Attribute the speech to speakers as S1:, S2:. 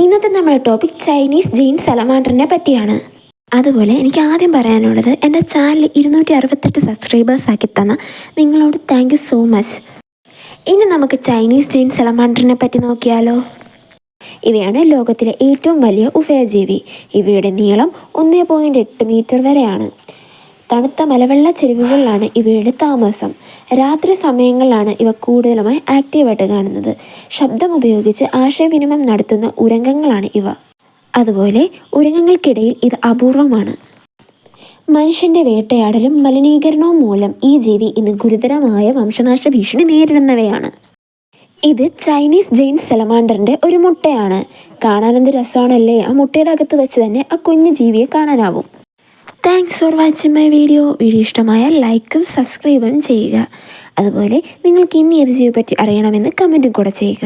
S1: ഇന്നത്തെ നമ്മുടെ topic Chinese Jain സലമാൻഡറിനെ പറ്റിയാണ്. അതുപോലെ എനിക്ക് ആദ്യം പറയാനുള്ളത്, എൻ്റെ ചാനൽ 268 സബ്സ്ക്രൈബേഴ്സ് ആക്കി തന്ന നിങ്ങളോട് താങ്ക് യു സോ മച്ച്. ഇനി നമുക്ക് ചൈനീസ് ജെയിൻ സലമാൻഡറിനെ പറ്റി നോക്കിയാലോ. ഇവയാണ് ലോകത്തിലെ ഏറ്റവും വലിയ ഉഭയജീവി. ഇവയുടെ നീളം 1.8 മീറ്റർ വരെയാണ്. തണുത്ത മലവെള്ള ചെരുവുകളിലാണ് ഇവയുടെ താമസം. രാത്രി സമയങ്ങളിലാണ് ഇവ കൂടുതലുമായി ആക്റ്റീവായിട്ട് കാണുന്നത്. ശബ്ദം ഉപയോഗിച്ച് ആശയവിനിമയം നടത്തുന്ന ഉരഗങ്ങളാണ് ഇവ. അതുപോലെ ഉരഗങ്ങൾക്കിടയിൽ ഇത് അപൂർവമാണ്. മനുഷ്യൻ്റെ വേട്ടയാടലും മലിനീകരണവും മൂലം ഈ ജീവി ഇന്ന് ഗുരുതരമായ വംശനാശ ഭീഷണി നേരിടുന്നവയാണ്. ഇത് ചൈനീസ് ജെയിൻ സലമാൻഡറിൻ്റെ ഒരു മുട്ടയാണ്. കാണാനെന്ത് രസമാണല്ലേ. ആ മുട്ടയുടെ അകത്ത് വെച്ച് തന്നെ ആ കുഞ്ഞു ജീവിയെ കാണാനാവും. Thanks for watching my video. ഇഷ്ടമായാൽ ലൈക്കും സബ്സ്ക്രൈബും ചെയ്യുക. അതുപോലെ നിങ്ങൾക്ക് ഇനി ഏത് ജീവിയെ പറ്റി അറിയണമെന്ന് കമൻറ്റും കൂടെ ചെയ്യുക.